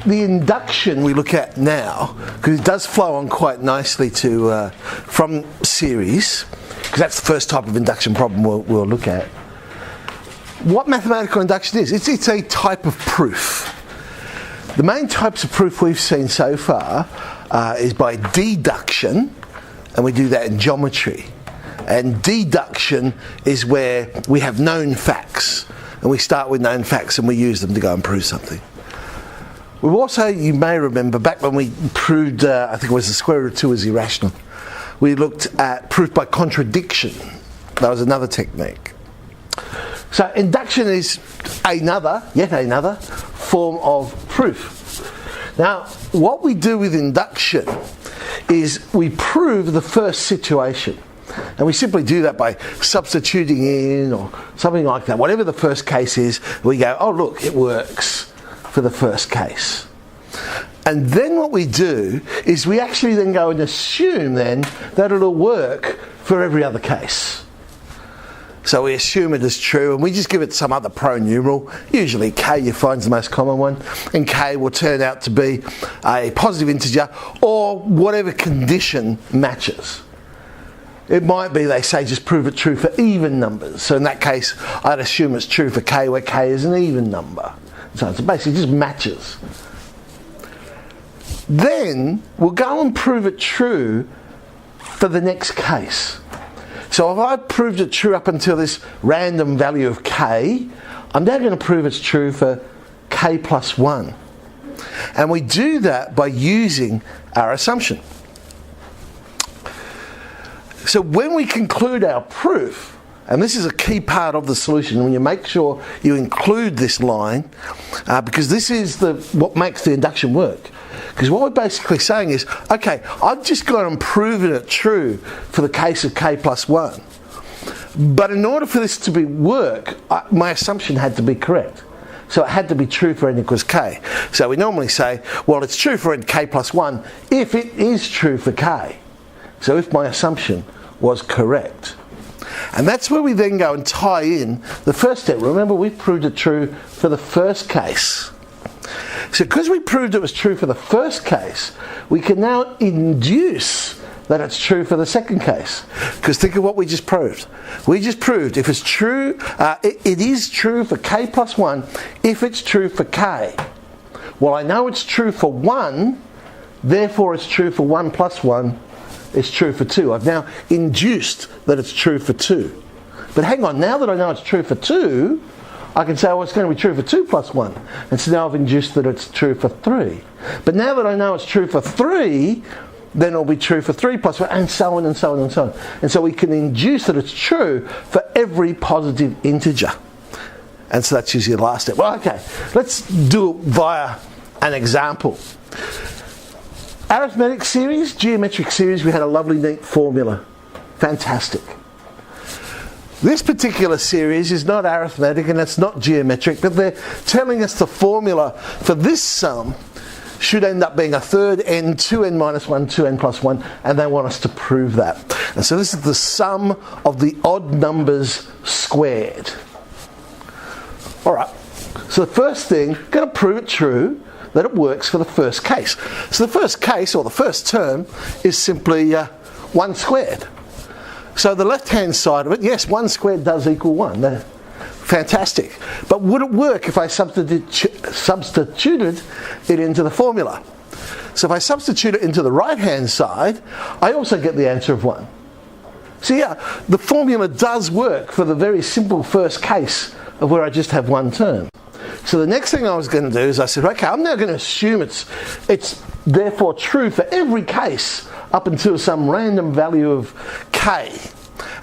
the induction we look at now, because it does flow on quite nicely to from series, because that's the first type of induction problem we'll look at. What mathematical induction is, it's a type of proof. The main types of proof we've seen so far is by deduction, and we do that in geometry. And deduction is where we have known facts, and we start with known facts and we use them to go and prove something. We've also, you may remember, back when we proved, I think it was the square root of 2 is irrational, we looked at proof by contradiction. That was another technique. So induction is yet another form of proof. Now, what we do with induction is we prove the first situation. And we simply do that by substituting in or something like that. Whatever the first case is, we go, oh look, it works for the first case. And then what we do is we actually then go and assume then that it'll work for every other case. So we assume it is true and we just give it some other pronumeral, usually k you find is the most common one, and k will turn out to be a positive integer or whatever condition matches. It might be they say just prove it true for even numbers. So in that case I'd assume it's true for k where k is an even number. So it basically just matches. Then we'll go and prove it true for the next case. So if I proved it true up until this random value of k, I'm now going to prove it's true for k plus 1. And we do that by using our assumption. So when we conclude our proof, and this is a key part of the solution, when you make sure you include this line, because this is what makes the induction work. Because what we're basically saying is, okay, I've just got to prove it true for the case of k plus 1. But in order for this to work, my assumption had to be correct. So it had to be true for n equals k. So we normally say, well, it's true for n k plus 1 if it is true for k. So if my assumption was correct. And that's where we then go and tie in the first step. Remember, we proved it true for the first case. So because we proved it was true for the first case, we can now induce that it's true for the second case. Because think of what we just proved. We just proved if it's true, it is true for k plus 1 if it's true for k. Well, I know it's true for 1, therefore it's true for 1 plus 1. It's true for 2. I've now induced that it's true for 2. But hang on, now that I know it's true for 2, I can say, well, it's going to be true for 2 plus 1. And so now I've induced that it's true for 3. But now that I know it's true for 3, then it'll be true for 3 plus 1, and so on and so on and so on. And so we can induce that it's true for every positive integer. And so that's usually the last step. Well, okay, let's do it via an example. Arithmetic series, geometric series, we had a lovely neat formula. Fantastic. This particular series is not arithmetic and it's not geometric, but they're telling us the formula for this sum should end up being a third n, 2n minus 1, 2n plus 1, and they want us to prove that. And so this is the sum of the odd numbers squared. Alright, so the first thing, going to prove it true, that it works for the first case. So the first case, or the first term, is simply 1 squared. So the left-hand side of it, yes, 1 squared does equal 1. Fantastic. But would it work if I substituted it into the formula? So if I substitute it into the right-hand side, I also get the answer of 1. So yeah, the formula does work for the very simple first case of where I just have 1 term. So the next thing I was going to do is I said, okay, I'm now going to assume it's therefore true for every case up until some random value of k.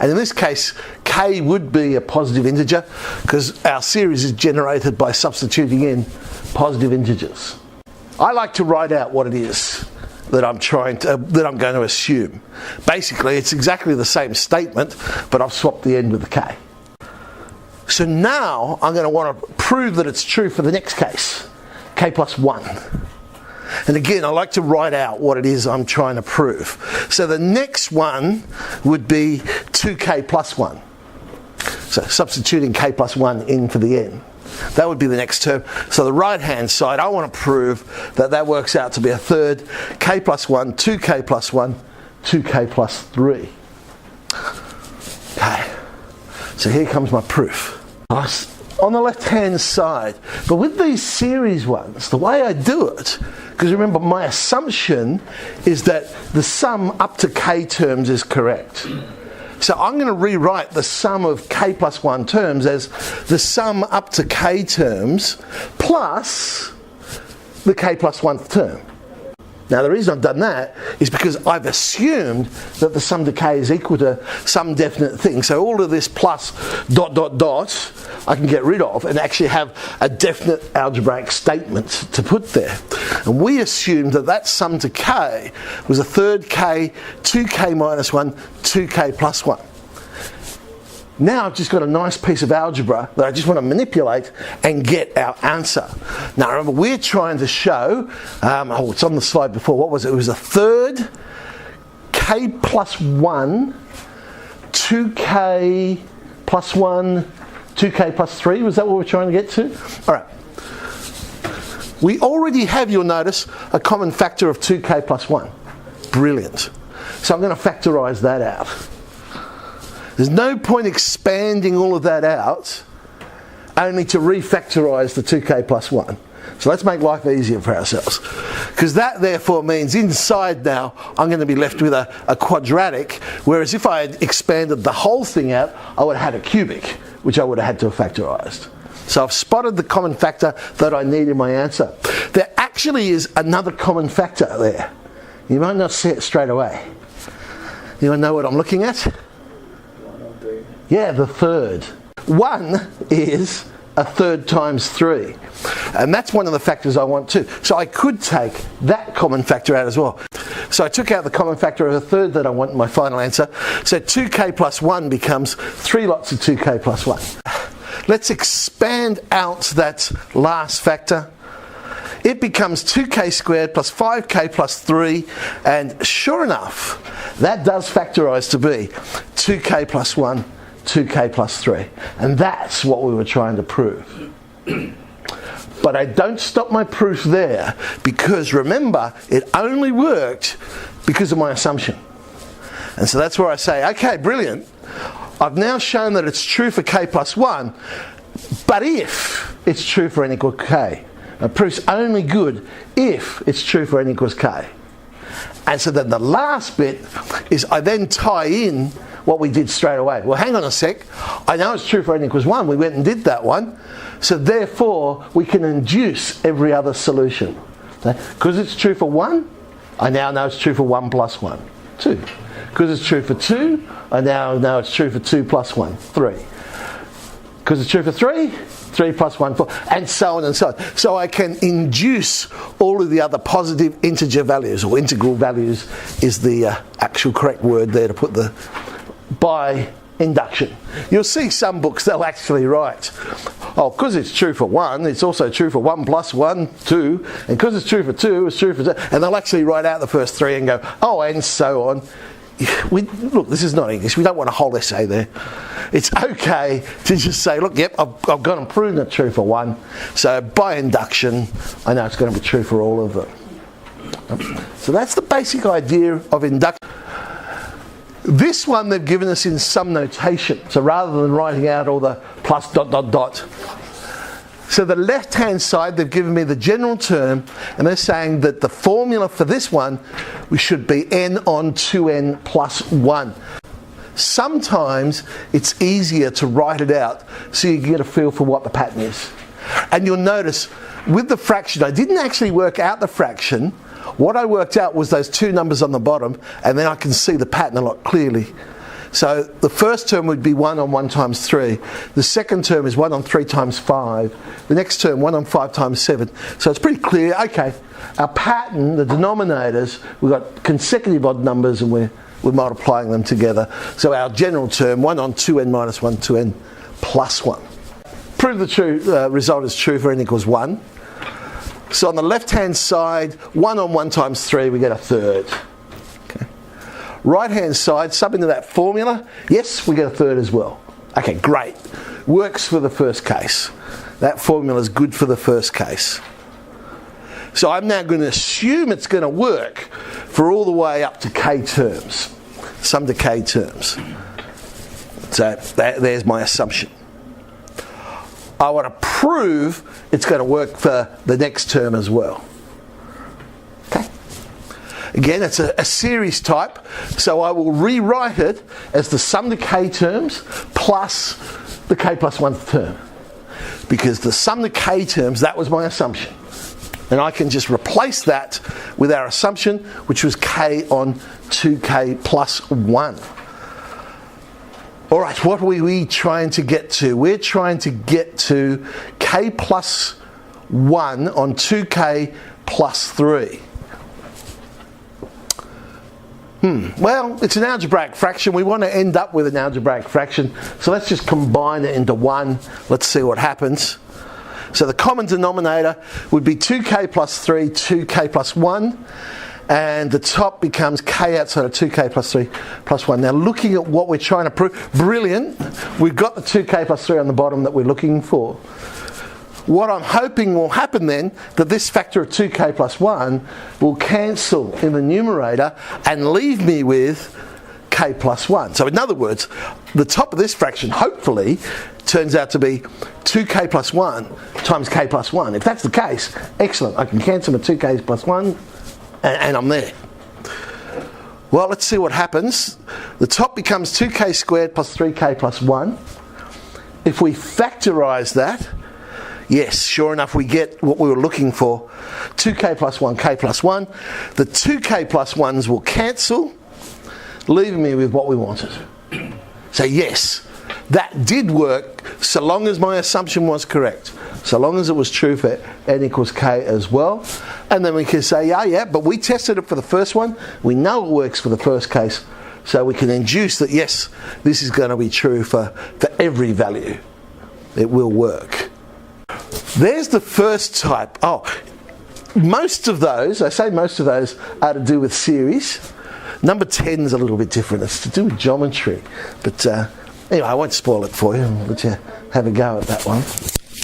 And in this case, k would be a positive integer because our series is generated by substituting in positive integers. I like to write out what it is that I'm going to assume. Basically, it's exactly the same statement, but I've swapped the n with the k. So now I'm going to want to prove that it's true for the next case, k plus 1. And again, I like to write out what it is I'm trying to prove. So the next one would be 2k plus 1. So substituting k plus 1 in for the n. That would be the next term. So the right-hand side, I want to prove that that works out to be a third, k plus 1, 2k plus 1, 2k plus 3. Okay, so here comes my proof. On the left-hand side, but with these series ones, the way I do it, because remember my assumption is that the sum up to k terms is correct. So I'm going to rewrite the sum of k plus 1 terms as the sum up to k terms plus the k plus 1th term. Now the reason I've done that is because I've assumed that the sum to k is equal to some definite thing. So all of this plus dot dot dot I can get rid of and actually have a definite algebraic statement to put there. And we assumed that that sum to k was a third k, 2k minus 1, 2k plus 1. Now I've just got a nice piece of algebra that I just want to manipulate and get our answer. Now remember, we're trying to show, it's on the slide before, what was it? It was a third, k plus 1, 2k plus 1, 2k plus 3. Was that what we're trying to get to? All right. We already have, you'll notice, a common factor of 2k plus 1. Brilliant. So I'm going to factorise that out. There's no point expanding all of that out only to refactorise the 2k plus 1. So let's make life easier for ourselves. Because that therefore means inside now I'm going to be left with a quadratic, whereas if I had expanded the whole thing out, I would have had a cubic, which I would have had to have factorised. So I've spotted the common factor that I need in my answer. There actually is another common factor there. You might not see it straight away. You know what I'm looking at? Yeah, the third. 1 is a third times 3. And that's one of the factors I want too. So I could take that common factor out as well. So I took out the common factor of a third that I want in my final answer. So 2k plus 1 becomes 3 lots of 2k plus 1. Let's expand out that last factor. It becomes 2k squared plus 5k plus 3, and sure enough, that does factorise to be 2k plus 1, 2k plus 3. And that's what we were trying to prove. But I don't stop my proof there, because remember, it only worked because of my assumption. And so that's where I say, okay, brilliant. I've now shown that it's true for k plus 1, but if it's true for n equals k. A proof's only good if it's true for n equals k. And so then the last bit is I then tie in what we did straight away. Well, hang on a sec. I know it's true for n equals 1. We went and did that one. So therefore, we can induce every other solution. Because it's true for 1, I now know it's true for 1 plus 1, 2. Because it's true for 2, I now know it's true for 2 plus 1, 3. Because it's true for 3, 3 plus 1, 4, and so on and so on. So I can induce all of the other positive integer values, or integral values is the actual correct word there to put the, by induction. You'll see some books they'll actually write, oh, because it's true for 1, it's also true for 1 plus 1, 2, and because it's true for 2, it's true for 2, and they'll actually write out the first 3 and go, oh, and so on. Look, this is not English. We don't want a whole essay there. It's okay to just say, look, yep, I've gone and proven it's true for 1. So by induction, I know it's going to be true for all of them. So that's the basic idea of induction. This one they've given us in some notation. So rather than writing out all the plus dot dot dot. So the left-hand side, they've given me the general term, and they're saying that the formula for this one, we should be n on 2n plus 1. Sometimes it's easier to write it out so you get a feel for what the pattern is. And you'll notice, with the fraction, I didn't actually work out the fraction. What I worked out was those 2 numbers on the bottom, and then I can see the pattern a lot clearly. So the first term would be 1 on 1 times 3. The second term is 1 on 3 times 5. The next term, 1 on 5 times 7. So it's pretty clear. Okay, our pattern, the denominators, we've got consecutive odd numbers and we're multiplying them together. So our general term, 1 on 2n minus 1, 2n plus 1. Prove the true result is true for n equals 1. So on the left-hand side, 1 on 1 times 3, we get a third. Right hand side, sub into that formula, yes, we get a third as well. Okay, great. Works for the first case. That formula is good for the first case. So I'm now going to assume it's going to work for all the way up to k terms, sum to k terms. So there's my assumption. I want to prove it's going to work for the next term as well. Okay. Again, it's a series type, so I will rewrite it as the sum to k terms plus the k plus 1th term. Because the sum to k terms, that was my assumption. And I can just replace that with our assumption, which was k on 2k plus 1. Alright, what are we trying to get to? We're trying to get to k plus 1 on 2k plus 3. Well, it's an algebraic fraction. We want to end up with an algebraic fraction. So let's just combine it into 1. Let's see what happens. So the common denominator would be 2k plus 3, 2k plus 1. And the top becomes k outside of 2k plus 3 plus 1. Now looking at what we're trying to prove, brilliant. We've got the 2k plus 3 on the bottom that we're looking for. What I'm hoping will happen then, that this factor of 2k plus 1 will cancel in the numerator and leave me with k plus 1. So in other words, the top of this fraction hopefully turns out to be 2k plus 1 times k plus 1. If that's the case, excellent. I can cancel the 2k plus 1 and I'm there. Well, let's see what happens. The top becomes 2k squared plus 3k plus 1. If we factorise that, yes, sure enough, we get what we were looking for. 2k plus 1, k plus 1. The 2k plus 1s will cancel, leaving me with what we wanted. So yes, that did work so long as my assumption was correct. So long as it was true for n equals k as well. And then we can say, yeah, but we tested it for the first one. We know it works for the first case. So we can induce that, yes, this is going to be true for every value. It will work. There's the first type. Most of those, I say most of those, are to do with series. Number 10 is a little bit different. It's to do with geometry. But anyway, I won't spoil it for you. I'll let you have a go at that one.